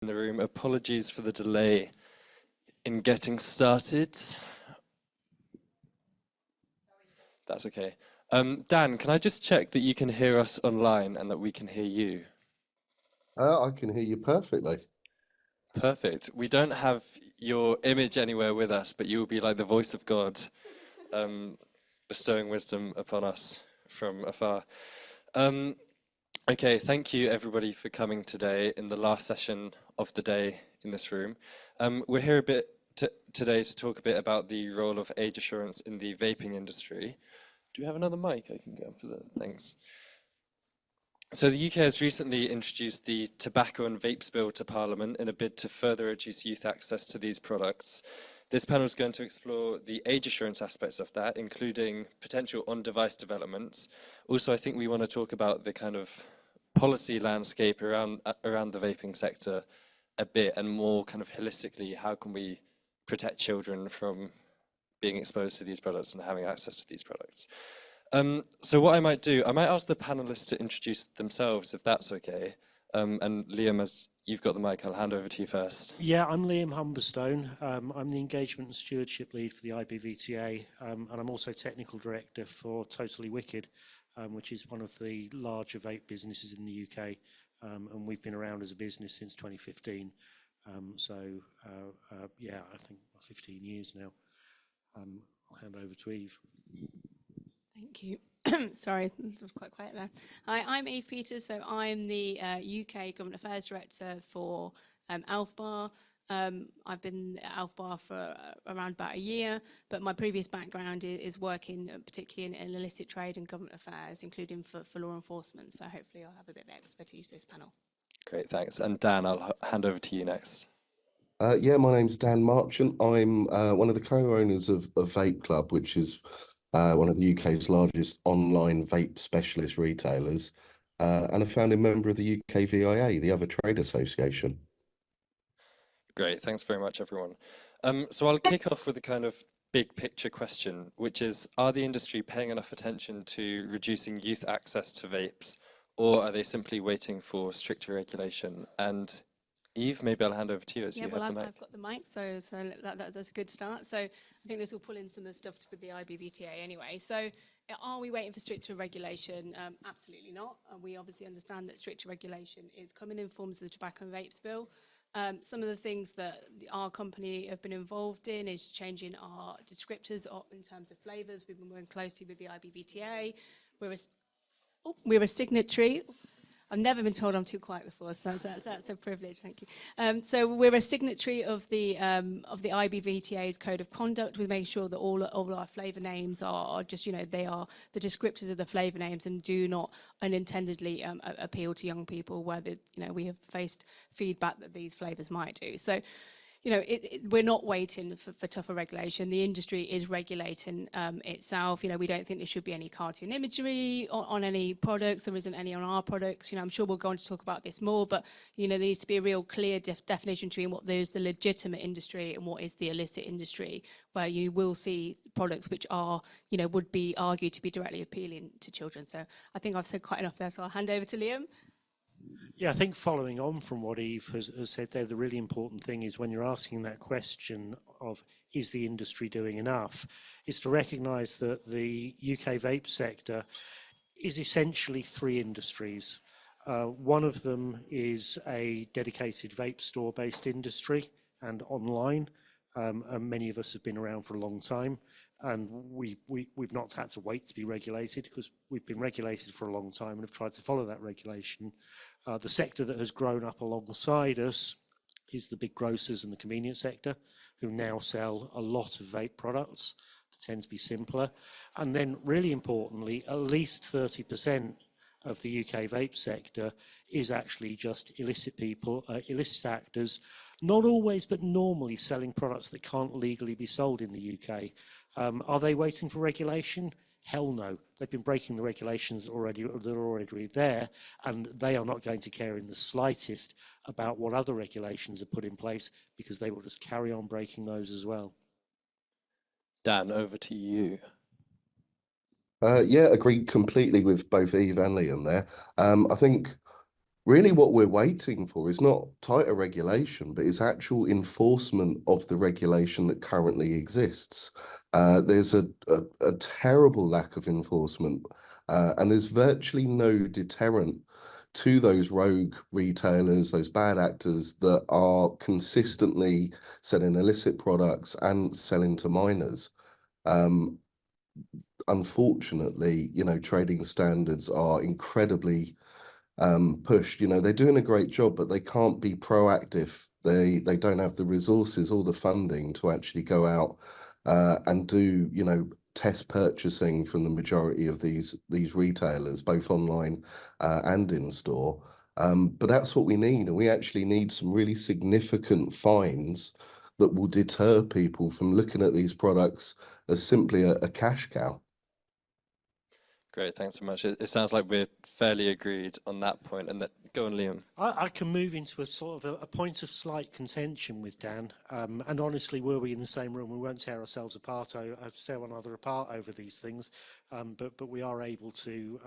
in the room. Apologies for the delay in getting started. That's okay. Dan, can I just check that you can hear us online and that we can hear you? I can hear you perfectly. Perfect. We don't have your image anywhere with us, but you will be like the voice of God, bestowing wisdom upon us from afar. Okay, thank you everybody for coming today in the last session of the day in this room. We're here a bit today to talk a bit about the role of age assurance in the vaping industry. Do we have another mic I can get for the things? So the UK has recently introduced the Tobacco and Vapes Bill to Parliament in a bid to further reduce youth access to these products. This panel is going to explore the age assurance aspects of that, including potential on-device developments. Also, I think we want to talk about the kind of policy landscape around the vaping sector a bit, and more kind of holistically, how can we protect children from being exposed to these products and having access to these products. So what I might do, I might ask the panelists to introduce themselves, if that's okay. And Liam, as you've got the mic, I'll hand over to you first. Yeah, I'm Liam Humberstone. I'm the Engagement and Stewardship Lead for the IBVTA, and I'm also Technical Director for Totally Wicked, which is one of the larger vape businesses in the UK, and we've been around as a business since 2015. Yeah, I think 15 years now. I'll hand over to Eve. Thank you. Sorry, this was quite quiet there. Hi, I'm Eve Peters, so I'm the UK Government Affairs Director for ALFBAR. I've been at ALFBAR for around about a year, but my previous background is working particularly in illicit trade and government affairs, including for law enforcement, so hopefully I'll have a bit of expertise for this panel. Great, thanks. And Dan, I'll hand over to you next. Yeah, my name's Dan Marchant. I'm one of the co-owners of Vape Club, which is one of the UK's largest online vape specialist retailers, and a founding member of the UK VIA, the other trade association. Great, thanks very much, everyone. So I'll kick off with a kind of big picture question, which is, are the industry paying enough attention to reducing youth access to vapes, or are they simply waiting for stricter regulation? And Eve, maybe I'll hand over to you as you have the mic. I've got the mic, so that's a good start. So I think this will pull in some of the stuff with the IBVTA anyway. So are we waiting for stricter regulation? Absolutely not. We obviously understand that stricter regulation is coming in forms of the Tobacco and Vapes Bill. Some of the things that our company have been involved in is changing our descriptors in terms of flavours. We've been working closely with the IBVTA. We're a signatory. I've never been told I'm too quiet before, so that's a privilege. Thank you. So we're a signatory of the IBVTA's Code of Conduct. We make sure that all our flavour names are just, they are the descriptors of the flavour names and do not unintendedly appeal to young people, where we have faced feedback that these flavours might do. So, we're not waiting for tougher regulation. The industry is regulating itself. We don't think there should be any cartoon imagery on any products. There isn't any on our products. I'm sure we'll go on to talk about this more, but, there needs to be a real clear definition between what is the legitimate industry and what is the illicit industry, where you will see products which are, would be argued to be directly appealing to children. So I think I've said quite enough there, so I'll hand over to Liam. Yeah, I think following on from what Eve has said there, the really important thing is when you're asking that question of is the industry doing enough, is to recognise that the UK vape sector is essentially three industries. One of them is a dedicated vape store-based industry and online, and many of us have been around for a long time, and we've not had to wait to be regulated because we've been regulated for a long time and have tried to follow that regulation. The sector that has grown up alongside us is the big grocers and the convenience sector, who now sell a lot of vape products that tend to be simpler. And then really importantly, at least 30% of the UK vape sector is actually just illicit people, illicit actors, not always but normally selling products that can't legally be sold in the UK. Are they waiting for regulation? Hell no. They've been breaking the regulations that are already there, and they are not going to care in the slightest about what other regulations are put in place, because they will just carry on breaking those as well. Dan, over to you. Yeah, agreed completely with both Eve and Liam there. I think Really, what we're waiting for is not tighter regulation, but it's actual enforcement of the regulation that currently exists. There's a terrible lack of enforcement, and there's virtually no deterrent to those rogue retailers, those bad actors that are consistently selling illicit products and selling to minors. Um, Unfortunately, trading standards are incredibly pushed. They're doing a great job, but they can't be proactive. They don't have the resources or the funding to actually go out and do test purchasing from the majority of these retailers, both online and in store. But that's what we need, and we actually need some really significant fines that will deter people from looking at these products as simply a cash cow. Great, thanks so much. It sounds like we're fairly agreed on that point. And that, go on, Liam. I can move into a sort of a point of slight contention with Dan. And honestly, were we in the same room, we won't tear ourselves apart, tear one another apart over these things. But we are able to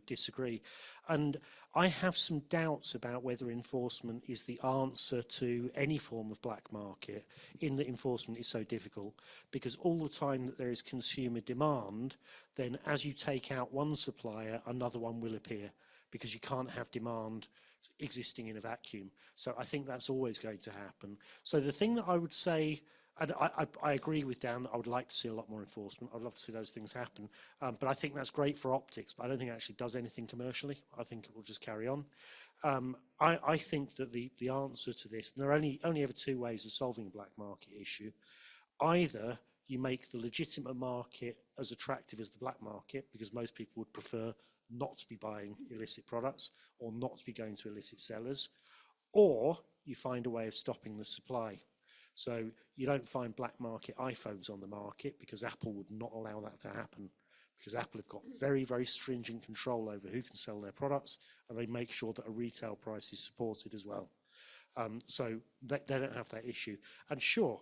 disagree. And I have some doubts about whether enforcement is the answer to any form of black market, in that enforcement is so difficult, because all the time that there is consumer demand, then as you take out one supplier, another one will appear, because you can't have demand existing in a vacuum. So I think that's always going to happen. So the thing that I would say, and I agree with Dan that I would like to see a lot more enforcement. I'd love to see those things happen. But I think that's great for optics, but I don't think it actually does anything commercially. I think it will just carry on. I think that the answer to this, and there are only ever two ways of solving a black market issue. Either you make the legitimate market as attractive as the black market, because most people would prefer not to be buying illicit products or not to be going to illicit sellers, or you find a way of stopping the supply. So you don't find black market iPhones on the market, because Apple would not allow that to happen, because Apple have got very, very stringent control over who can sell their products, and they make sure that a retail price is supported as well. So they don't have that issue. And sure,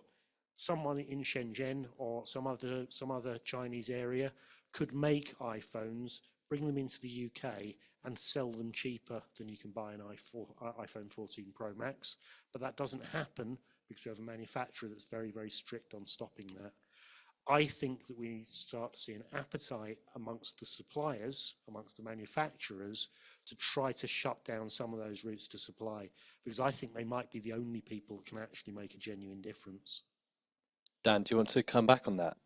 someone in Shenzhen or some other Chinese area could make iPhones, bring them into the UK and sell them cheaper than you can buy an iPhone 14 Pro Max. But that doesn't happen because we have a manufacturer that's very, very strict on stopping that. I think that we need to start to see an appetite amongst the suppliers, amongst the manufacturers, to try to shut down some of those routes to supply, because I think they might be the only people that can actually make a genuine difference. Dan, do you want to come back on that?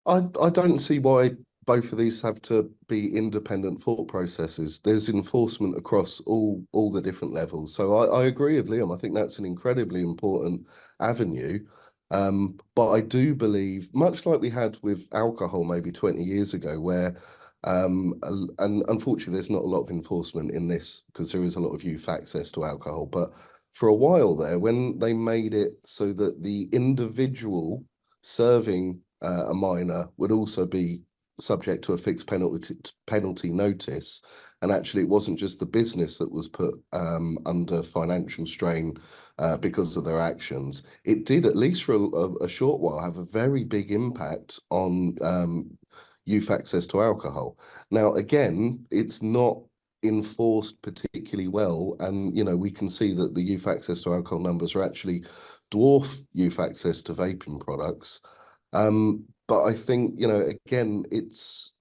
I don't see why both of these have to be independent thought processes. There's enforcement across all the different levels. So I agree with Liam. I think that's an incredibly important avenue. But I do believe, much like we had with alcohol maybe 20 years ago, where and unfortunately there's not a lot of enforcement in this because there is a lot of youth access to alcohol. But for a while there, when they made it so that the individual serving a minor would also be subject to a fixed penalty notice, and actually it wasn't just the business that was put under financial strain because of their actions. It did, at least for a short while, have a very big impact on youth access to alcohol. Now, again, it's not enforced particularly well, and we can see that the youth access to alcohol numbers are actually dwarf youth access to vaping products. But I think, again, it's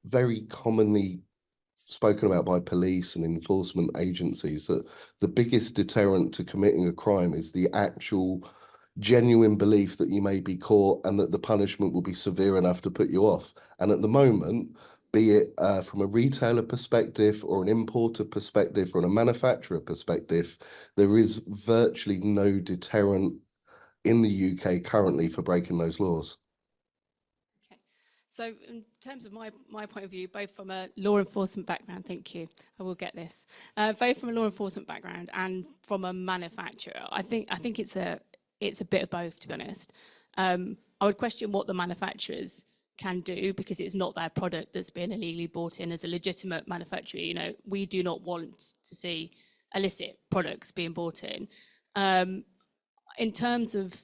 very commonly spoken about by police and enforcement agencies that the biggest deterrent to committing a crime is the actual genuine belief that you may be caught and that the punishment will be severe enough to put you off. And at the moment, be it from a retailer perspective or an importer perspective or a manufacturer perspective, there is virtually no deterrent in the UK currently for breaking those laws. So in terms of my point of view, both from a law enforcement background, thank you, I will get this, both from a law enforcement background and from a manufacturer, I think it's a bit of both, to be honest. I would question what the manufacturers can do, because it's not their product that's been illegally bought in. As a legitimate manufacturer, we do not want to see illicit products being bought in. In terms of,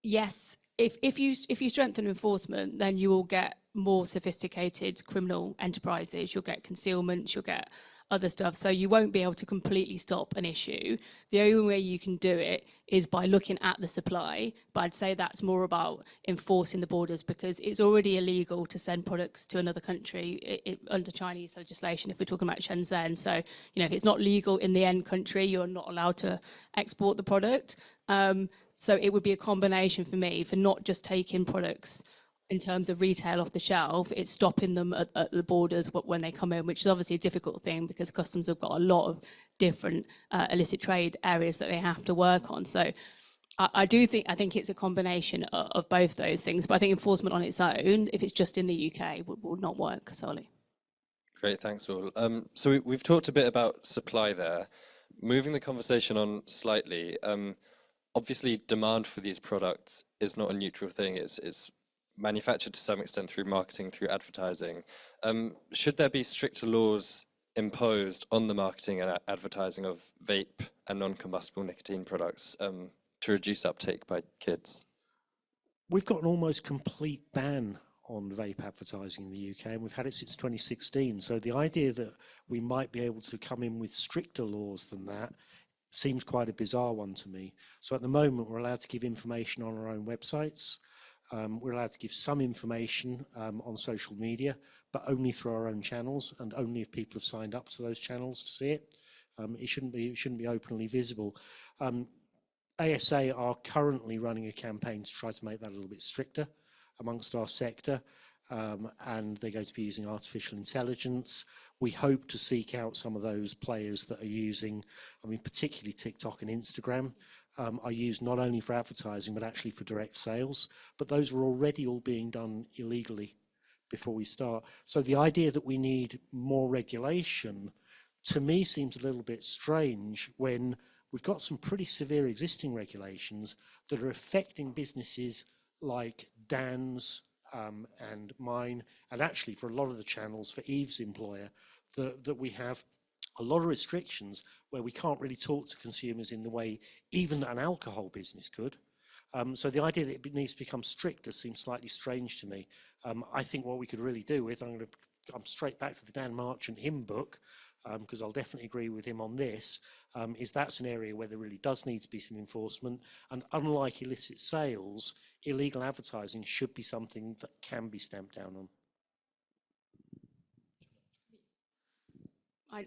yes, if you strengthen enforcement, then you will get more sophisticated criminal enterprises. You'll get concealment. You'll get other stuff. So you won't be able to completely stop an issue. The only way you can do it is by looking at the supply. But I'd say that's more about enforcing the borders, because it's already illegal to send products to another country under Chinese legislation, if we're talking about Shenzhen. So, you know, if it's not legal in the end country, you're not allowed to export the product. So it would be a combination for me for not just taking products in terms of retail off the shelf, it's stopping them at the borders when they come in, which is obviously a difficult thing because customs have got a lot of different illicit trade areas that they have to work on. So I think it's a combination of both those things, but I think enforcement on its own, if it's just in the UK, would not work solely. Great, thanks all. So we've talked a bit about supply there. Moving the conversation on slightly, obviously demand for these products is not a neutral thing. It's manufactured to some extent through marketing, through advertising. Should there be stricter laws imposed on the marketing and advertising of vape and non-combustible nicotine products to reduce uptake by kids? We've got an almost complete ban on vape advertising in the UK, and we've had it since 2016. So the idea that we might be able to come in with stricter laws than that seems quite a bizarre one to me. So at the moment, we're allowed to give information on our own websites. We're allowed to give some information on social media, but only through our own channels and only if people have signed up to those channels to see it. It shouldn't be openly visible. ASA are currently running a campaign to try to make that a little bit stricter amongst our sector, and they're going to be using artificial intelligence. We hope to seek out some of those players that are using, I mean, particularly TikTok and Instagram, are used not only for advertising, but actually for direct sales. But those are already all being done illegally before we start. So the idea that we need more regulation, to me, seems a little bit strange when we've got some pretty severe existing regulations that are affecting businesses like Dan's and mine, and actually for a lot of the channels for Eve's employer, that we have a lot of restrictions where we can't really talk to consumers in the way even an alcohol business could. So the idea that it needs to become stricter seems slightly strange to me. I think what we could really do with, I'm going to come straight back to the Dan Marchant hymn book, because I'll definitely agree with him on this, is that's an area where there really does need to be some enforcement. And unlike illicit sales, illegal advertising should be something that can be stamped down on.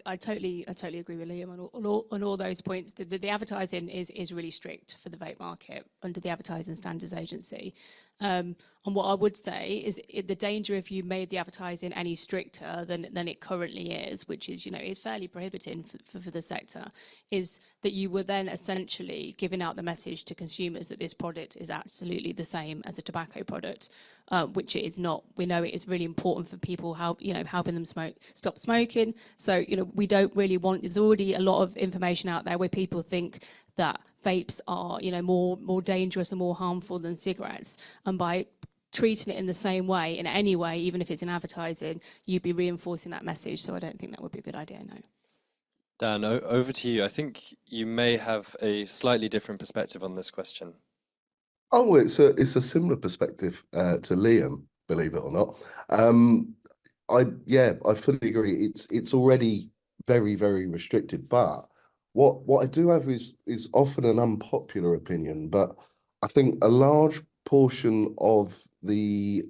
I totally agree with Liam on all those points. The advertising is really strict for the vape market under the Advertising Standards Agency. And what I would say is the danger if you made the advertising any stricter than it currently is, which is, you know, is fairly prohibiting for the sector, is that you were then essentially giving out the message to consumers that this product is absolutely the same as a tobacco product, which it is not. We know it is really important for people, helping them stop smoking. So, you know, we don't really want, there's already a lot of information out there where people think that vapes are, you know, more dangerous and more harmful than cigarettes. And by treating it in the same way, in any way, even if it's in advertising, you'd be reinforcing that message. So I don't think that would be a good idea, no. Dan, over to you. I think you may have a slightly different perspective on this question. Oh, it's a similar perspective to Liam, believe it or not. I fully agree. It's already very, very restricted, but what I do have is often an unpopular opinion, but I think a large portion of the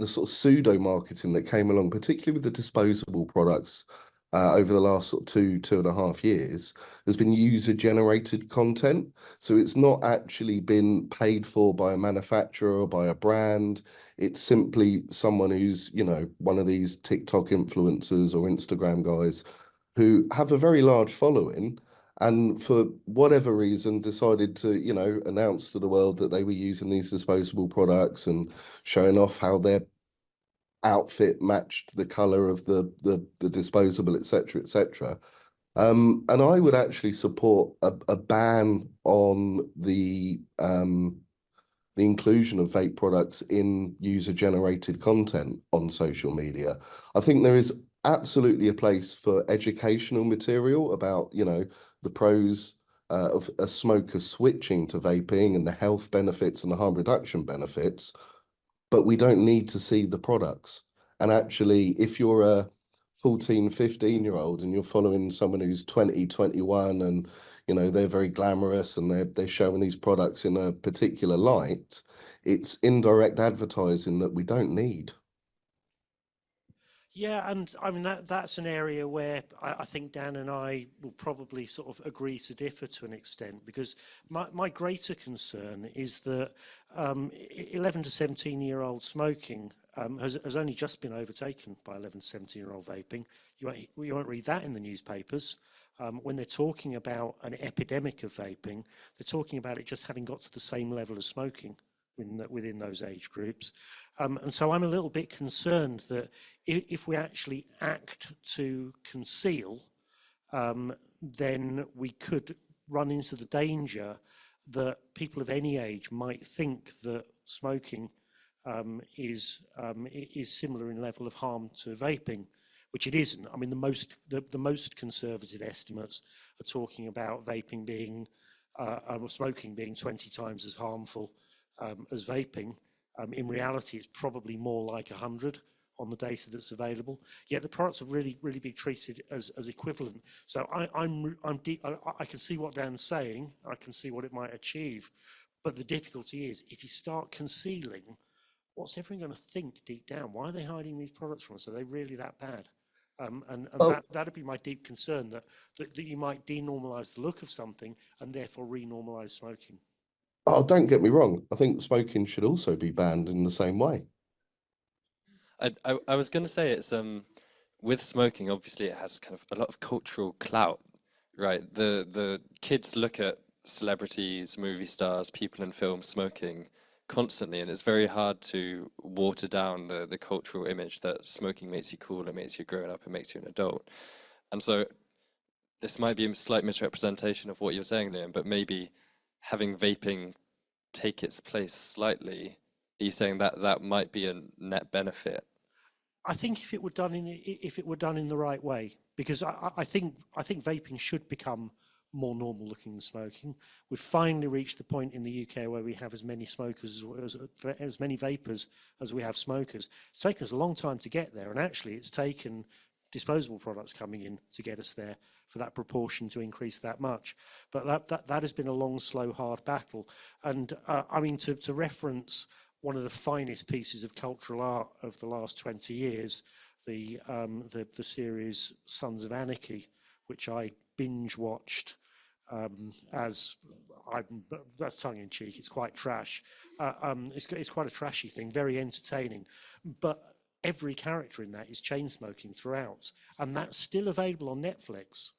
sort of pseudo marketing that came along, particularly with the disposable products over the last sort of 2.5 years, has been user generated content. So it's not actually been paid for by a manufacturer or by a brand. It's simply someone who's, you know, one of these TikTok influencers or Instagram guys who have a very large following, and for whatever reason decided to, you know, announce to the world that they were using these disposable products and showing off how their outfit matched the color of the disposable, etc., etc. And I would actually support a ban on the inclusion of vape products in user-generated content on social media. I think there is absolutely a place for educational material about, you know, the pros of a smoker switching to vaping and the health benefits and the harm reduction benefits, but we don't need to see the products. And actually, if you're a 14, 15-year-old and you're following someone who's 20, 21 and, you know, they're very glamorous and they're showing these products in a particular light, it's indirect advertising that we don't need. Yeah, and I mean that's an area where I think Dan and I will probably sort of agree to differ to an extent, because my greater concern is that 11 to 17-year-old smoking has only just been overtaken by 11 to 17-year-old vaping. You won't read that in the newspapers. When they're talking about an epidemic of vaping, they're talking about it just having got to the same level as smoking within those age groups. And so I'm a little bit concerned that if we actually act to conceal, then we could run into the danger that people of any age might think that smoking is similar in level of harm to vaping, which it isn't. I mean, the most conservative estimates are talking about vaping being smoking being 20 times as harmful as vaping. In reality, it's probably more like 100 on the data that's available. Yet the products have really been treated as equivalent. So I can see what Dan's saying. I can see what it might achieve. But the difficulty is, if you start concealing, what's everyone going to think deep down? Why are they hiding these products from us? Are they really that bad? And that'd be my deep concern, that you might denormalize the look of something and therefore renormalize smoking. Oh, don't get me wrong. I think smoking should also be banned in the same way. I was going to say it's with smoking, obviously it has kind of a lot of cultural clout, right? The kids look at celebrities, movie stars, people in film smoking constantly, and it's very hard to water down the cultural image that smoking makes you cool, it makes you grown up, it makes you an adult. And so this might be a slight misrepresentation of what you're saying, Liam, but maybe having vaping take its place slightly, are you saying that that might be a net benefit? I think if it were done in the right way, because I think vaping should become more normal looking than smoking. We've finally reached the point in the UK where we have as many smokers as many vapers as we have smokers. It's taken us a long time to get there, and actually it's taken disposable products coming in to get us there for that proportion to increase that much. But that has been a long, slow, hard battle. And I mean, to reference one of the finest pieces of cultural art of the last 20 years, the series Sons of Anarchy, which I binge watched that's tongue in cheek. It's quite trash. It's quite a trashy thing, very entertaining. But every character in that is chain smoking throughout, and that's still available on Netflix.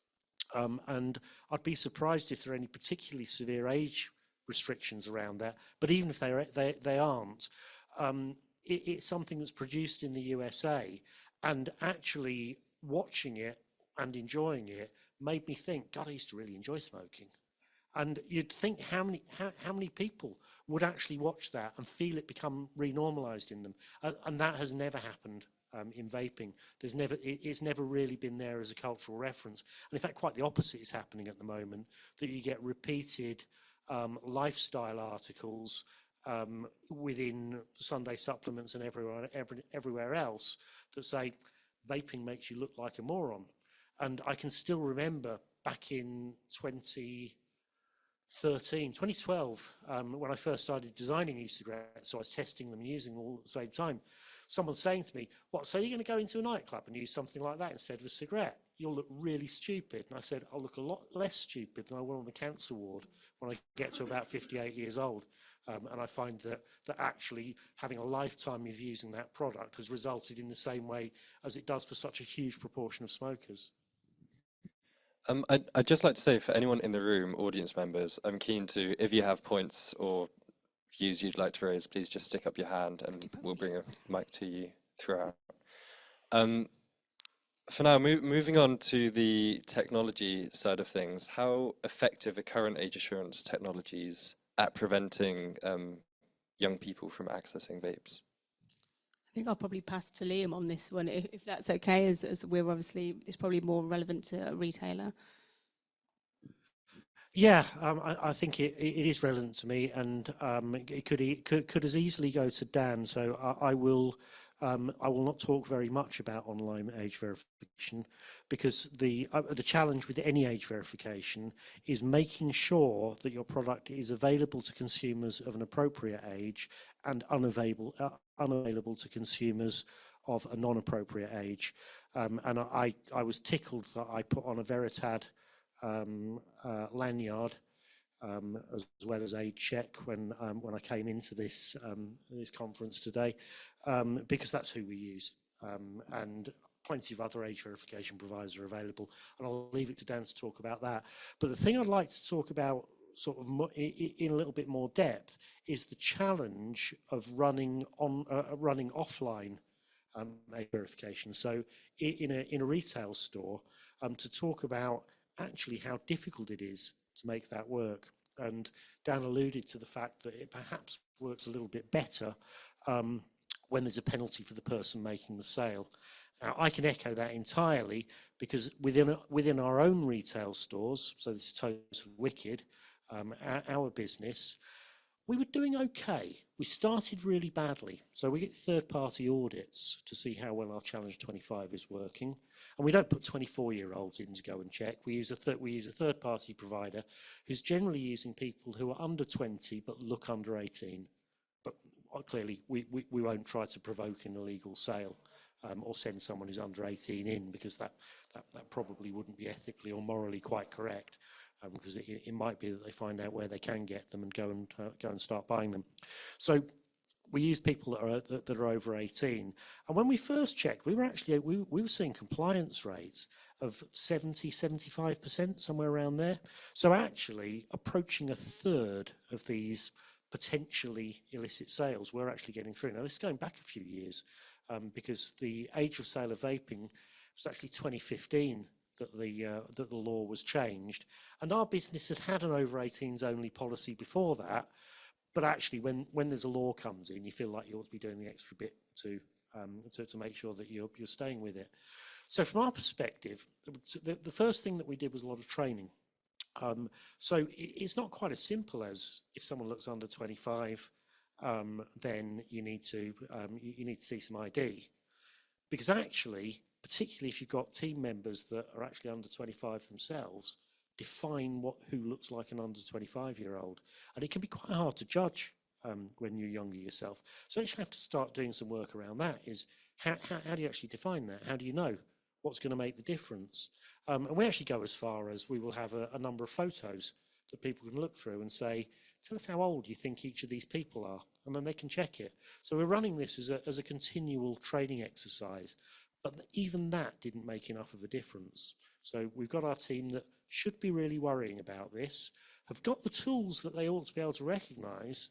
And I'd be surprised if there are any particularly severe age restrictions around that. But even if they aren't, it's something that's produced in the USA, and actually watching it and enjoying it made me think, God, I used to really enjoy smoking. And you'd think how many people would actually watch that and feel it become renormalized in them, and that has never happened in vaping. It's never really been there as a cultural reference, and in fact, quite the opposite is happening at the moment. That you get repeated lifestyle articles within Sunday supplements and everywhere else that say vaping makes you look like a moron. And I can still remember back in 2012, when I first started designing e-cigarettes, so I was testing them and using them all at the same time, someone saying to me, "What, so you're going to go into a nightclub and use something like that instead of a cigarette? You'll look really stupid." And I said, "I'll look a lot less stupid than I will on the cancer ward when I get to about 58 years old." And I find that actually having a lifetime of using that product has resulted in the same way as it does for such a huge proportion of smokers. I'd just like to say, for anyone in the room, audience members, I'm keen to, if you have points or views you'd like to raise, please just stick up your hand and we'll bring a mic to you throughout. For now, moving on to the technology side of things, how effective are current age assurance technologies at preventing young people from accessing vapes? I think I'll probably pass to Liam on this one, if that's okay, as we're obviously, it's probably more relevant to a retailer. Yeah, I think it is relevant to me, and it could as easily go to Dan. So I will I will not talk very much about online age verification because the challenge with any age verification is making sure that your product is available to consumers of an appropriate age and unavailable to consumers of a non-appropriate age. And I was tickled that I put on a Veritad lanyard as well as age check when I came into this conference today, because that's who we use, and plenty of other age verification providers are available, and I'll leave it to Dan to talk about that. But the thing I'd like to talk about sort of in a little bit more depth is the challenge of running offline age verification. So in a retail store, to talk about actually how difficult it is to make that work. And Dan alluded to the fact that it perhaps works a little bit better when there's a penalty for the person making the sale. Now, I can echo that entirely because within our own retail stores, so this is totally wicked, our business, we were doing okay. We started really badly. So we get third-party audits to see how well our Challenge 25 is working. And we don't put 24-year-olds in to go and check. We use a third-party provider who's generally using people who are under 20 but look under 18. But clearly, we won't try to provoke an illegal sale or send someone who's under 18 in, because that probably wouldn't be ethically or morally quite correct. Because it might be that they find out where they can get them and go and start buying them. So we use people that are over 18. And when we first checked, we were seeing compliance rates of 70-75%, somewhere around there. So actually approaching a third of these potentially illicit sales we're actually getting through. Now this is going back a few years, because the age of sale of vaping was actually 2015 that the law was changed, and our business had an over 18s only policy before that. But actually, when there's a law comes in, you feel like you ought to be doing the extra bit to make sure that you're staying with it. So from our perspective, the first thing that we did was a lot of training. So it's not quite as simple as if someone looks under 25, then you need to see some ID, because actually, particularly if you've got team members that are actually under 25 themselves, define who looks like an under 25-year-old. And it can be quite hard to judge when you're younger yourself. So you actually have to start doing some work around that. Is how do you actually define that? How do you know what's going to make the difference? And we actually go as far as we will have a number of photos that people can look through and say, tell us how old you think each of these people are, and then they can check it. So we're running this as a continual training exercise. But even that didn't make enough of a difference. So we've got our team that should be really worrying about this, have got the tools that they ought to be able to recognise,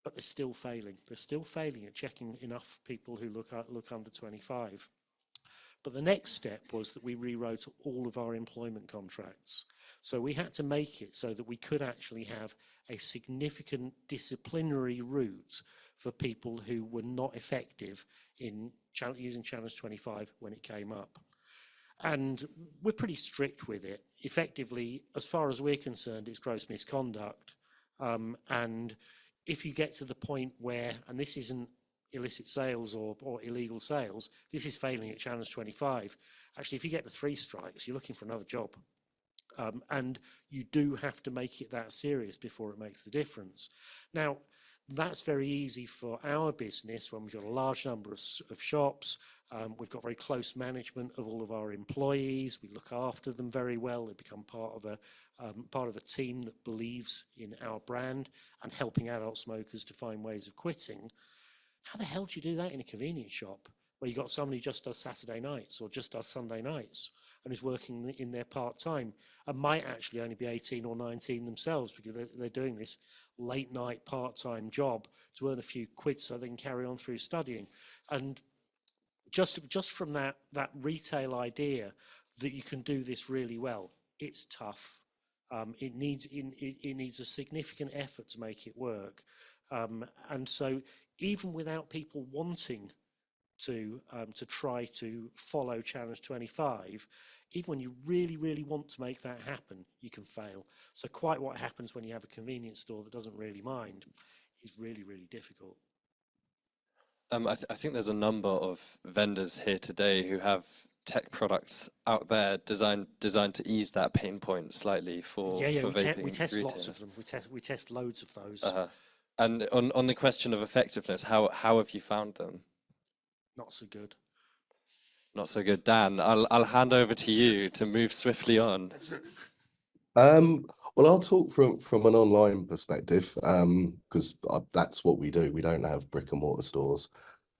but they're still failing. They're still failing at checking enough people who look under 25. But the next step was that we rewrote all of our employment contracts. So we had to make it so that we could actually have a significant disciplinary route for people who were not effective in using Challenge 25 when it came up. And we're pretty strict with it. Effectively, as far as we're concerned, it's gross misconduct. And if you get to the point where, and this isn't illicit sales or illegal sales, this is failing at Challenge 25. Actually, if you get the 3 strikes, you're looking for another job. And you do have to make it that serious before it makes the difference. Now, that's very easy for our business when we've got a large number of shops. We've got very close management of all of our employees. We look after them very well. They become part of a team that believes in our brand and helping adult smokers to find ways of quitting. How the hell do you do that in a convenience shop where you've got somebody who just does Saturday nights or just does Sunday nights and is working in there part-time and might actually only be 18 or 19 themselves because they're doing this late night part-time job to earn a few quid so they can carry on through studying? And just from that retail idea that you can do this really well, it's tough. It needs a significant effort to make it work. And so even without people wanting to try to follow Challenge 25, even when you really, really want to make that happen, you can fail. So quite what happens when you have a convenience store that doesn't really mind is really, really difficult. I think there's a number of vendors here today who have tech products out there designed to ease that pain point slightly Yeah, yeah, for we vaping test lots of retailers. them. We test loads of those. Uh-huh. And on the question of effectiveness, how have you found them? Not so good. Not so good. Dan, I'll hand over to you to move swiftly on. Well, I'll talk from an online perspective, because that's what we do. We don't have brick and mortar stores.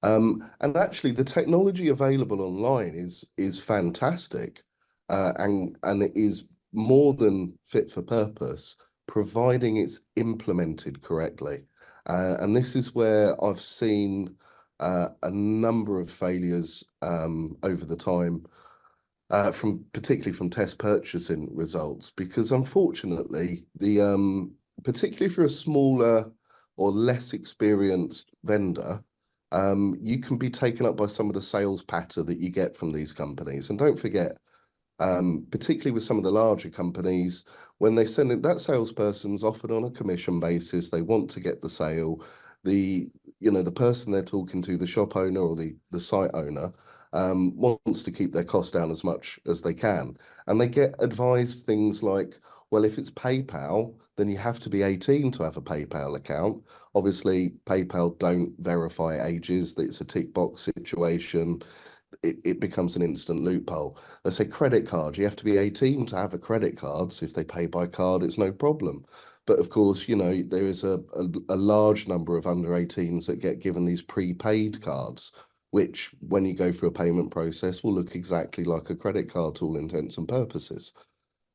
And actually, the technology available online is fantastic, and it is more than fit for purpose, providing it's implemented correctly. And this is where I've seen a number of failures over the time, from particularly from test purchasing results, because unfortunately, particularly for a smaller or less experienced vendor, you can be taken up by some of the sales patter that you get from these companies. And don't forget, particularly with some of the larger companies, when they send it, that salesperson's offered on a commission basis, they want to get the sale. The person they're talking to, the shop owner or the site owner, wants to keep their costs down as much as they can. And they get advised things like, well, if it's PayPal, then you have to be 18 to have a PayPal account. Obviously, PayPal don't verify ages, that it's a tick box situation. It becomes an instant loophole. They say credit card, you have to be 18 to have a credit card. So if they pay by card, it's no problem. But of course, there is a large number of under 18s that get given these prepaid cards, which when you go through a payment process will look exactly like a credit card to all intents and purposes.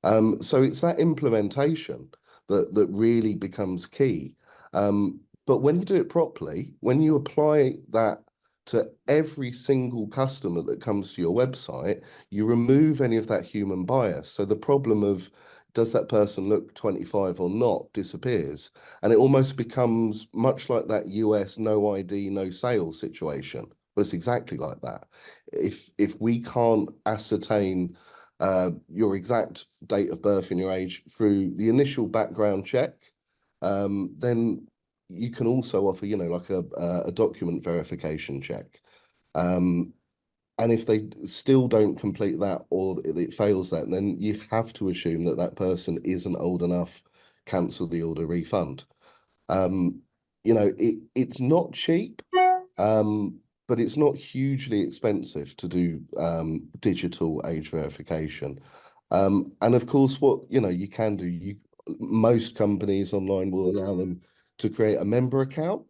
So it's that implementation that really becomes key. But when you do it properly, when you apply that to every single customer that comes to your website, you remove any of that human bias. So the problem of does that person look 25 or not disappears. And it almost becomes much like that US no ID, no sale situation. But it's exactly like that. If we can't ascertain your exact date of birth and your age through the initial background check, then you can also offer, like a document verification check. And if they still don't complete that, or it fails that, then you have to assume that that person isn't old enough, cancel the order, refund. It's not cheap, but it's not hugely expensive to do digital age verification. And of course, what you can do, most companies online will allow them to create a member account,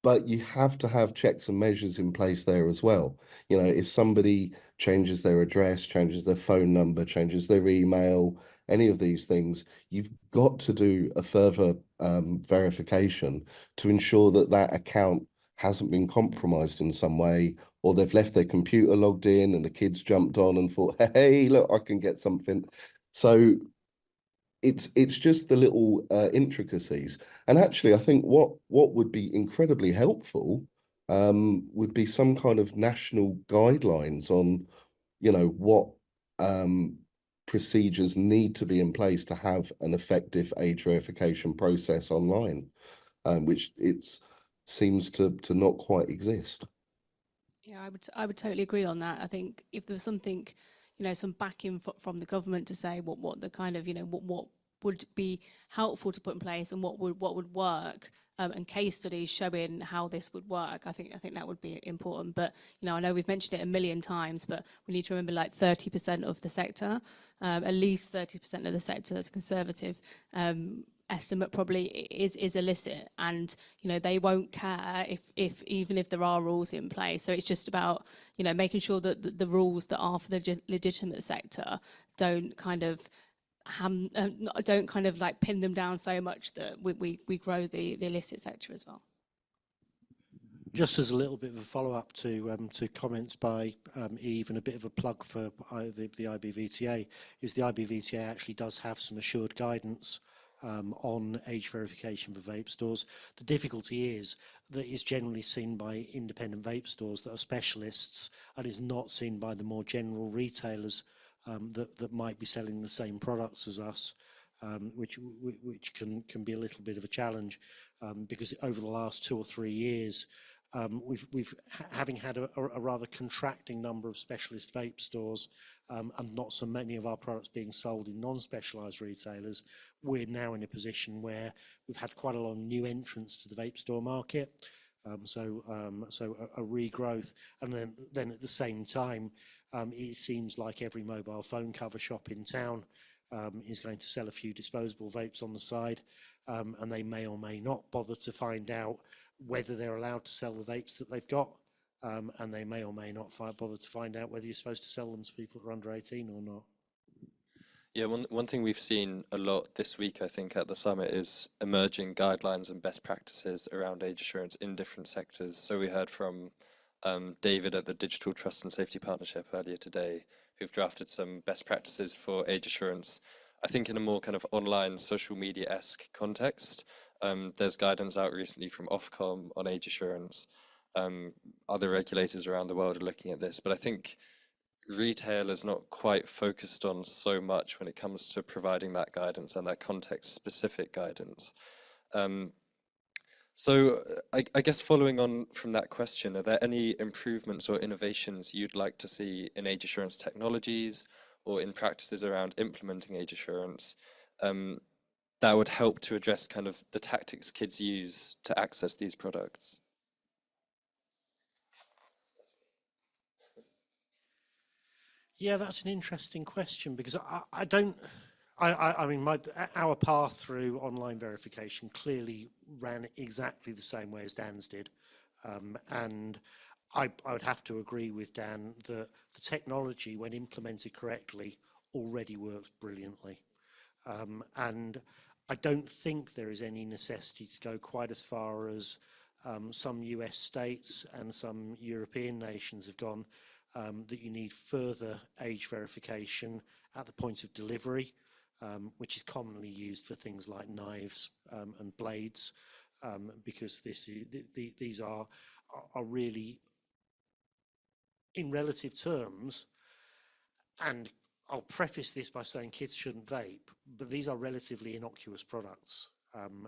but you have to have checks and measures in place there as well. If somebody changes their address, changes their phone number, changes their email, any of these things, you've got to do a further verification to ensure that that account hasn't been compromised in some way, or they've left their computer logged in and the kids jumped on and thought, hey, look, I can get something. So it's just the little intricacies. And actually, I think what would be incredibly helpful would be some kind of national guidelines on, what procedures need to be in place to have an effective age verification process online, which seems to not quite exist. Yeah, I would totally agree on that. I think if there was something, some backing from the government to say what the kind of, what would be helpful to put in place and what would work, and case studies showing how this would work, I think that would be important. But I know we've mentioned it a million times, but we need to remember like 30% of the sector, at least 30% of the sector that's conservative, estimate probably is illicit, and they won't care if even if there are rules in place. So it's just about making sure that the rules that are for the legitimate sector don't kind of like pin them down so much that we grow the illicit sector as well. Just as a little bit of a follow-up to comments by Eve, and a bit of a plug for the IBVTA, is the IBVTA actually does have some assured guidance on age verification for vape stores. The difficulty is that it's generally seen by independent vape stores that are specialists, and is not seen by the more general retailers that might be selling the same products as us, which can be a little bit of a challenge, because over the last 2 or 3 years, Having had a rather contracting number of specialist vape stores and not so many of our products being sold in non-specialised retailers, we're now in a position where we've had quite a lot of new entrants to the vape store market. So a regrowth, and then at the same time, it seems like every mobile phone cover shop in town is going to sell a few disposable vapes on the side, and they may or may not bother to find out whether they're allowed to sell the vapes that they've got, and they may or may not bother to find out whether you're supposed to sell them to people who are under 18 or not. Yeah, one thing we've seen a lot this week, I think, at the summit is emerging guidelines and best practices around age assurance in different sectors. So we heard from David at the Digital Trust and Safety Partnership earlier today, who've drafted some best practices for age assurance, I think in a more kind of online social media-esque context. There's guidance out recently from Ofcom on age assurance. Other regulators around the world are looking at this, but I think retail is not quite focused on so much when it comes to providing that guidance and that context-specific guidance. So I guess following on from that question, are there any improvements or innovations you'd like to see in age assurance technologies or in practices around implementing age assurance that would help to address kind of the tactics kids use to access these products? Yeah, that's an interesting question, because I mean, our path through online verification clearly ran exactly the same way as Dan's did. And I would have to agree with Dan that the technology, when implemented correctly, already works brilliantly. And I don't think there is any necessity to go quite as far as some US states and some European nations have gone, that you need further age verification at the point of delivery, which is commonly used for things like knives and blades, because these are really, in relative terms, and I'll preface this by saying kids shouldn't vape, but these are relatively innocuous products,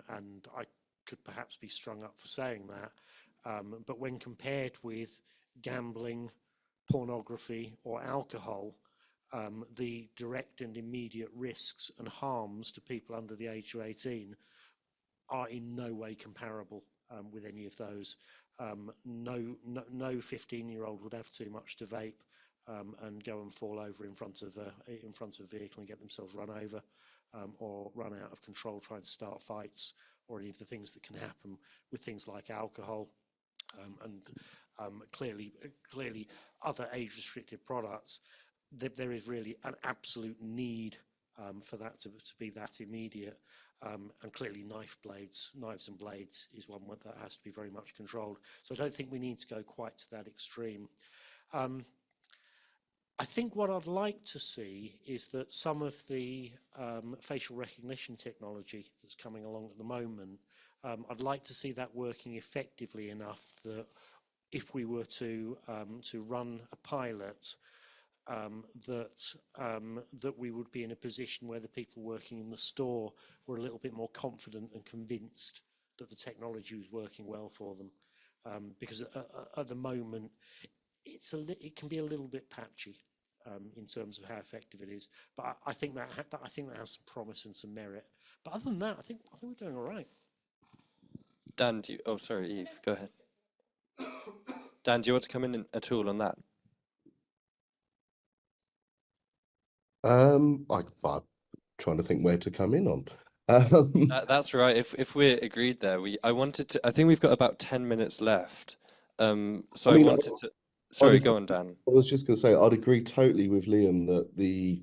and I could perhaps be strung up for saying that, but when compared with gambling, pornography or alcohol, the direct and immediate risks and harms to people under the age of 18 are in no way comparable with any of those. No 15-year-old would have too much to vape and go and fall over in front of a vehicle and get themselves run over, or run out of control trying to start fights, or any of the things that can happen with things like alcohol. And clearly other age-restricted products, there is really an absolute need for that to be that immediate. And clearly knives and blades is one that has to be very much controlled. So I don't think we need to go quite to that extreme. I think what I'd like to see is that some of the facial recognition technology that's coming along at the moment, I'd like to see that working effectively enough that if we were to run a pilot, that we would be in a position where the people working in the store were a little bit more confident and convinced that the technology was working well for them, because at the moment it can be a little bit patchy in terms of how effective it is. But I think that has some promise and some merit. But other than that, I think we're doing all right. Dan, oh, sorry, Eve, go ahead. Dan, do you want to come in at all on that? I'm trying to think where to come in on. That's right. If we're agreed there, I think we've got about 10 minutes left. So I wanted to, sorry, go on, Dan. I was just going to say, I'd agree totally with Liam that the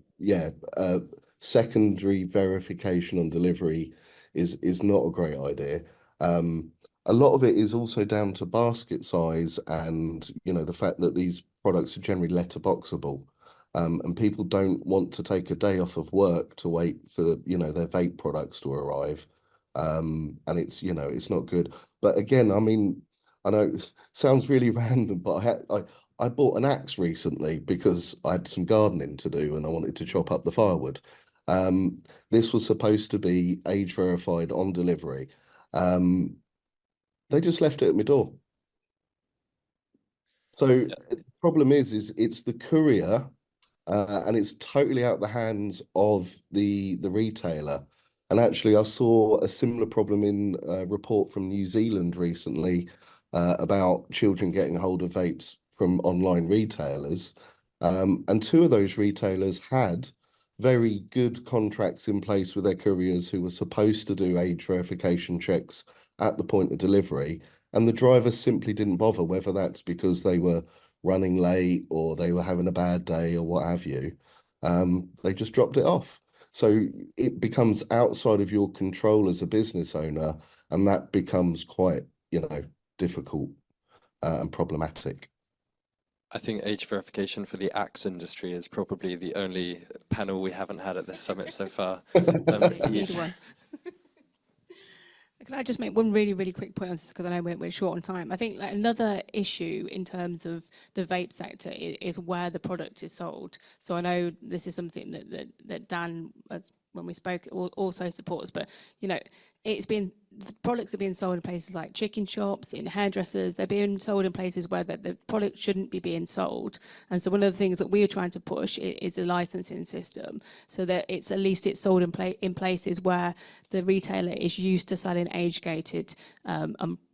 secondary verification on delivery is not a great idea. A lot of it is also down to basket size and the fact that these products are generally letterboxable, and people don't want to take a day off of work to wait for their vape products to arrive, and it's not good. But again, I mean, I know it sounds really random, but I bought an axe recently because I had some gardening to do and I wanted to chop up the firewood. This was supposed to be age verified on delivery. They just left it at my door. So Yeah. the problem is it's the courier, and it's totally out the hands of the retailer. And actually, I saw a similar problem in a report from New Zealand recently about children getting hold of vapes from online retailers. And two of those retailers had very good contracts in place with their couriers who were supposed to do age verification checks at the point of delivery. And the drivers simply didn't bother, whether that's because they were running late or they were having a bad day or what have you. They just dropped it off. So it becomes outside of your control as a business owner, and that becomes quite, difficult and problematic. I think age verification for the axe industry is probably the only panel we haven't had at this summit so far. Need one. Can I just make one really, really quick point on this, because I know we're short on time. I think another issue in terms of the vape sector is where the product is sold. So I know this is something that Dan, when we spoke, also supports, but the products are being sold in places like chicken shops, in hairdressers. They're being sold in places where the product shouldn't be being sold. And so one of the things that we are trying to push is a licensing system, so that at least it's sold in places where the retailer is used to selling age-gated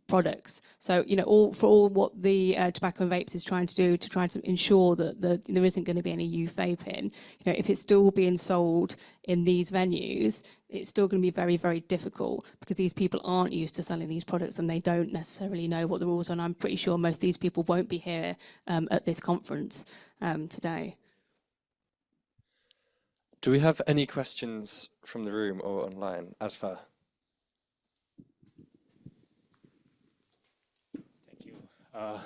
products. So, all what the Tobacco and Vapes is trying to do to try to ensure that there isn't going to be any youth vaping, if it's still being sold in these venues, it's still going to be very, very difficult, because these people aren't used to selling these products and they don't necessarily know what the rules are. And I'm pretty sure most of these people won't be here at this conference today. Do we have any questions from the room or online? Asfar? Thank you.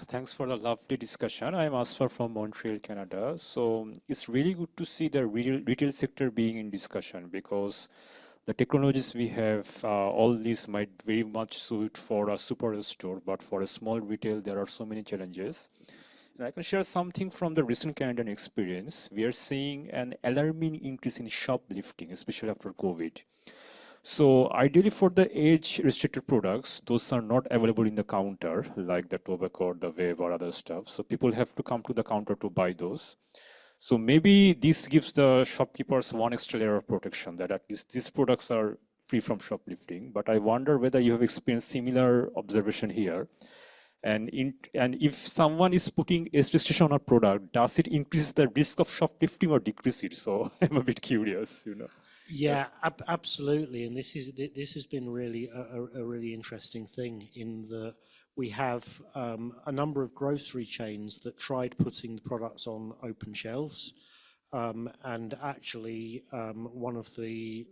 Thanks for the lovely discussion. I'm Asfar from Montreal, Canada. So it's really good to see the retail sector being in discussion, because the technologies we have, all these might very much suit for a superstore, but for a small retail, there are so many challenges. And I can share something from the recent Canadian experience. We are seeing an alarming increase in shoplifting, especially after COVID. So ideally for the age-restricted products, those are not available in the counter, like the tobacco or the vape or other stuff. So people have to come to the counter to buy those. So maybe this gives the shopkeepers one extra layer of protection, that at least these products are free from shoplifting. But I wonder whether you have experienced similar observation here. And if someone is putting age restriction on a product, does it increase the risk of shoplifting or decrease it? So I'm a bit curious, Yeah, absolutely. And this has been really a really interesting thing, in that we have a number of grocery chains that tried putting the products on open shelves. And actually, one of the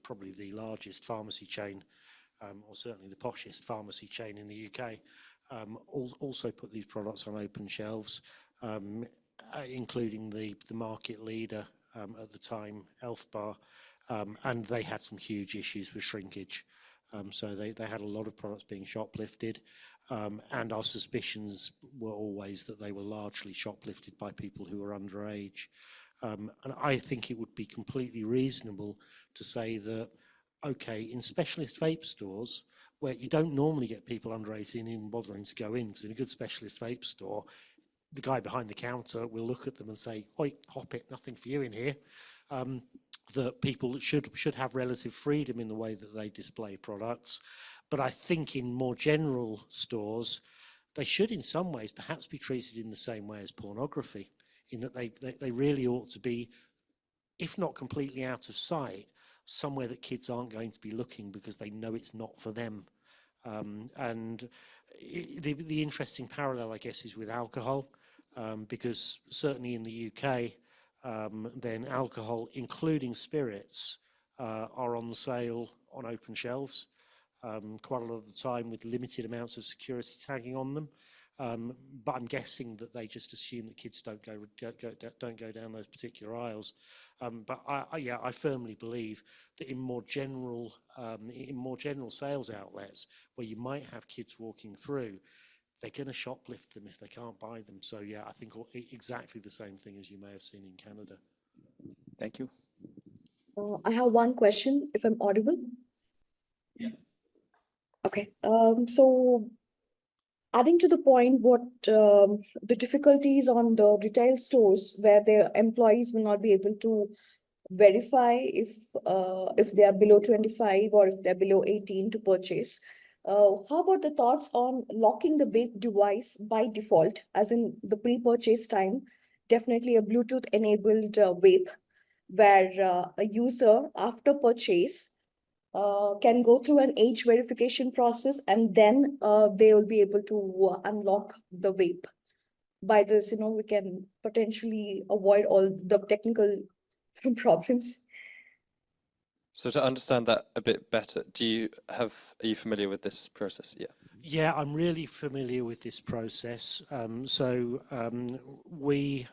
probably the largest pharmacy chain, or certainly the poshest pharmacy chain in the UK, also put these products on open shelves, including the market leader at the time, Elf Bar, and they had some huge issues with shrinkage. So they had a lot of products being shoplifted, and our suspicions were always that they were largely shoplifted by people who were underage. And I think it would be completely reasonable to say that, okay, in specialist vape stores, where you don't normally get people under 18 even bothering to go in, because in a good specialist vape store, the guy behind the counter will look at them and say, "Oi, hop it, nothing for you in here." That people should have relative freedom in the way that they display products. But I think in more general stores, they should in some ways perhaps be treated in the same way as pornography, in that they really ought to be, if not completely out of sight, somewhere that kids aren't going to be looking because they know it's not for them. And the interesting parallel, I guess, is with alcohol, because certainly in the UK, then alcohol, including spirits, are on sale on open shelves, quite a lot of the time with limited amounts of security tagging on them. But I'm guessing that they just assume that kids don't go down those particular aisles. But I firmly believe that in more general sales outlets where you might have kids walking through, they're going to shoplift them if they can't buy them. So yeah, I think exactly the same thing as you may have seen in Canada. Thank you. I have one question, if I'm audible. Yeah. Okay. So adding to the point, what the difficulties on the retail stores where their employees will not be able to verify if they are below 25 or if they're below 18 to purchase. How about the thoughts on locking the vape device by default, as in the pre-purchase time? Definitely a Bluetooth enabled vape where a user after purchase can go through an age verification process, and then they will be able to unlock the vape. By this, we can potentially avoid all the technical problems. So to understand that a bit better, are you familiar with this process? Yeah. Yeah, I'm really familiar with this process. We,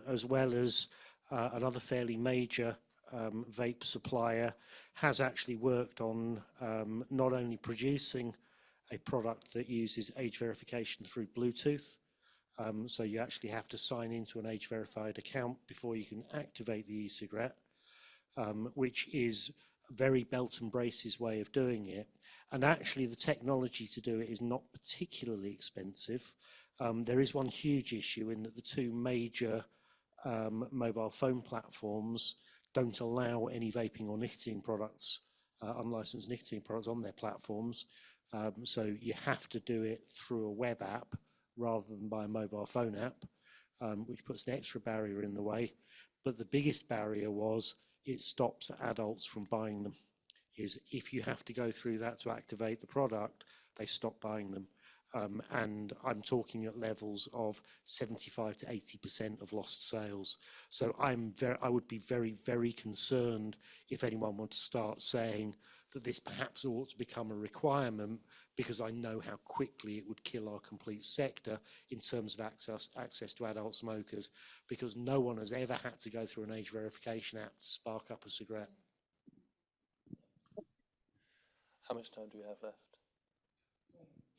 as well as another fairly major vape supplier, has actually worked on not only producing a product that uses age verification through Bluetooth, so you actually have to sign into an age verified account before you can activate the e-cigarette, which is a very belt and braces way of doing it. And actually the technology to do it is not particularly expensive. There is one huge issue in that the two major mobile phone platforms don't allow any vaping or nicotine products, unlicensed nicotine products on their platforms. So you have to do it through a web app rather than by a mobile phone app, which puts an extra barrier in the way. But the biggest barrier was it stops adults from buying them. Is if you have to go through that to activate the product, they stop buying them. And I'm talking at levels of 75 to 80% of lost sales. So I would be very, very concerned if anyone were to start saying that this perhaps ought to become a requirement, because I know how quickly it would kill our complete sector in terms of access to adult smokers, because no one has ever had to go through an age verification app to spark up a cigarette. How much time do we have left?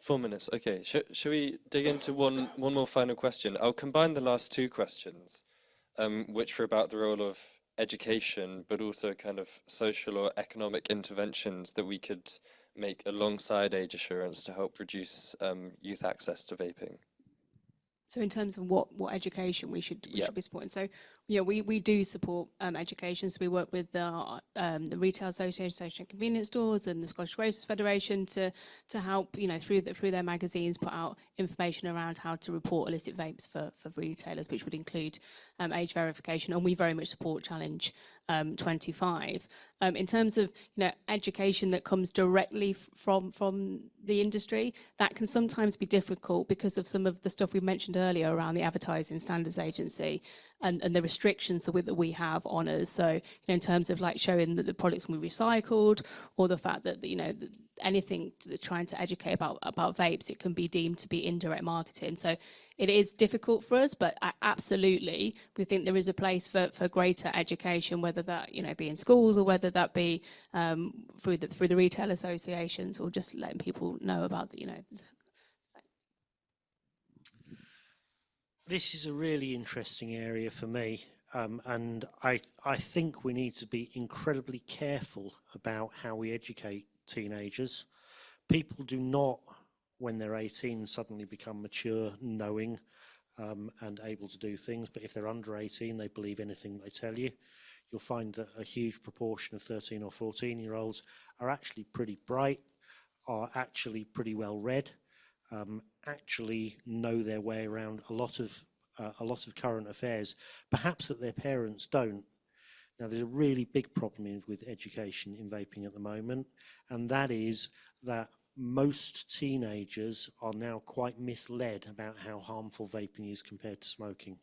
4 minutes. Okay. Should we dig into one more final question? I'll combine the last two questions, which were about the role of education, but also kind of social or economic interventions that we could make alongside age assurance to help reduce youth access to vaping. So in terms of what education we should be supporting. So yeah, we do support education. So we work with the Retail Association, Association of Convenience Stores, and the Scottish Grocers Federation to help, through their magazines, put out information around how to report illicit vapes for retailers, which would include age verification. And we very much support Challenge 25. In terms of education that comes directly from the industry, that can sometimes be difficult because of some of the stuff we mentioned earlier around the Advertising Standards Agency and the restrictions that we have on us. So in terms of like showing that the product can be recycled, or the fact that anything trying to educate about vapes, it can be deemed to be indirect marketing. So it is difficult for us, but absolutely we think there is a place for greater education, whether that be in schools or whether that be through the retail associations, or just letting people know about This is a really interesting area for me, and I think we need to be incredibly careful about how we educate teenagers. People do not, when they're 18, suddenly become mature, knowing, and able to do things. But if they're under 18, they believe anything they tell you. You'll find that a huge proportion of 13 or 14-year-olds are actually pretty bright, are actually pretty well read, actually know their way around a lot of current affairs, perhaps that their parents don't. Now, there's a really big problem with education in vaping at the moment, and that is that most teenagers are now quite misled about how harmful vaping is compared to smoking.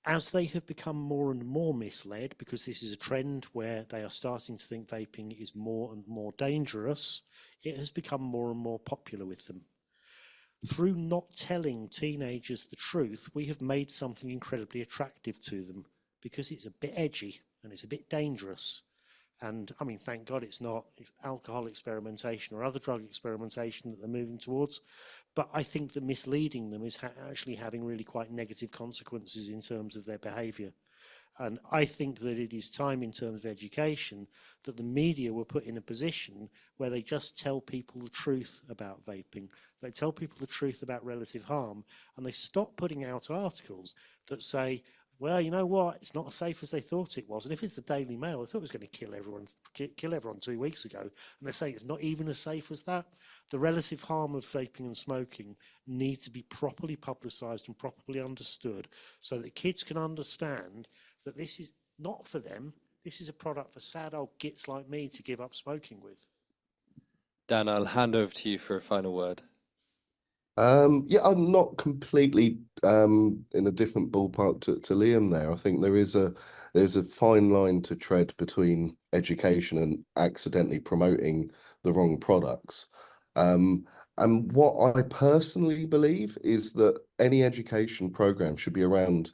As they have become more and more misled, because this is a trend where they are starting to think vaping is more and more dangerous, it has become more and more popular with them. Through not telling teenagers the truth, we have made something incredibly attractive to them, because it's a bit edgy and it's a bit dangerous. And I mean, thank God it's not alcohol experimentation or other drug experimentation that they're moving towards. But I think that misleading them is actually having really quite negative consequences in terms of their behaviour. And I think that it is time in terms of education that the media were put in a position where they just tell people the truth about vaping. They tell people the truth about relative harm, and they stop putting out articles that say, well, you know what, it's not as safe as they thought it was. And if it's the Daily Mail, I thought it was going to kill everyone 2 weeks ago, and they're saying it's not even as safe as that. The relative harm of vaping and smoking need to be properly publicised and properly understood so that kids can understand that this is not for them. This is a product for sad old gits like me to give up smoking with. Dan, I'll hand over to you for a final word. Yeah, I'm not completely in a different ballpark to Liam there. I think there's a fine line to tread between education and accidentally promoting the wrong products. And what I personally believe is that any education program should be around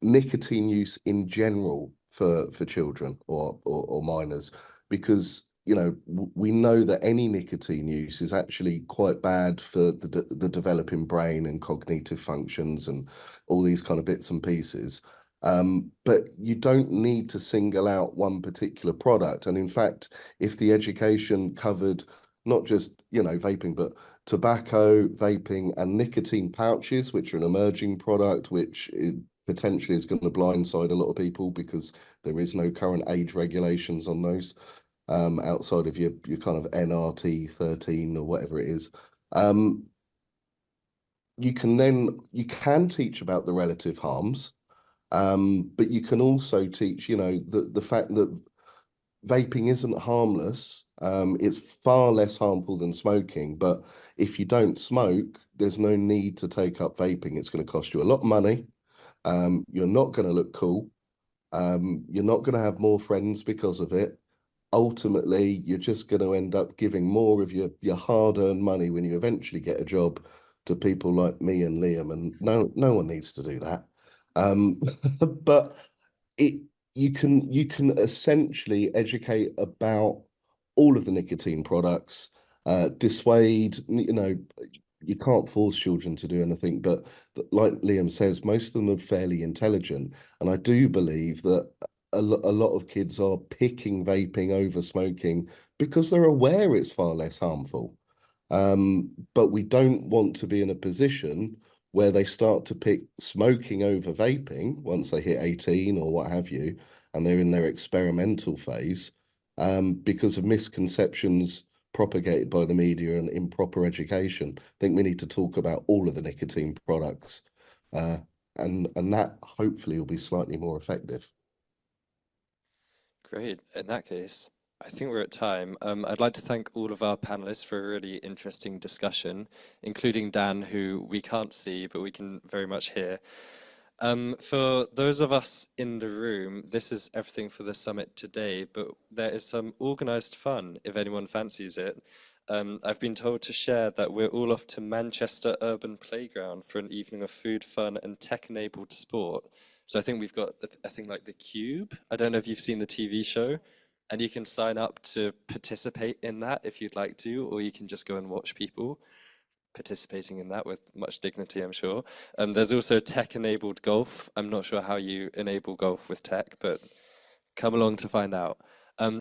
nicotine use in general for children or minors, because we know that any nicotine use is actually quite bad for the developing brain and cognitive functions and all these kind of bits and pieces. But you don't need to single out one particular product. And in fact, if the education covered not just vaping, but tobacco, vaping, and nicotine pouches, which are an emerging product, which potentially is going to blindside a lot of people because there is no current age regulations on those. Outside of your kind of NRT 13 or whatever it is. You can teach about the relative harms, but you can also teach, the fact that vaping isn't harmless. It's far less harmful than smoking, but if you don't smoke, there's no need to take up vaping. It's going to cost you a lot of money. You're not going to look cool. You're not going to have more friends because of it. Ultimately, you're just going to end up giving more of your hard-earned money when you eventually get a job to people like me and Liam, and no one needs to do that. But you can essentially educate about all of the nicotine products, dissuade, you can't force children to do anything, but like Liam says, most of them are fairly intelligent, and I do believe that a lot of kids are picking vaping over smoking because they're aware it's far less harmful. But we don't want to be in a position where they start to pick smoking over vaping once they hit 18 or what have you, and they're in their experimental phase, because of misconceptions propagated by the media and improper education. I think we need to talk about all of the nicotine products, and that hopefully will be slightly more effective. Great. In that case, I think we're at time. I'd like to thank all of our panelists for a really interesting discussion, including Dan, who we can't see, but we can very much hear. For those of us in the room, this is everything for the summit today, but there is some organized fun if anyone fancies it. I've been told to share that we're all off to Manchester Urban Playground for an evening of food, fun, and tech-enabled sport. So I think we've got a thing like the Cube. I don't know if you've seen the TV show, and you can sign up to participate in that if you'd like to, or you can just go and watch people participating in that with much dignity, I'm sure. There's also tech-enabled golf. I'm not sure how you enable golf with tech, but come along to find out.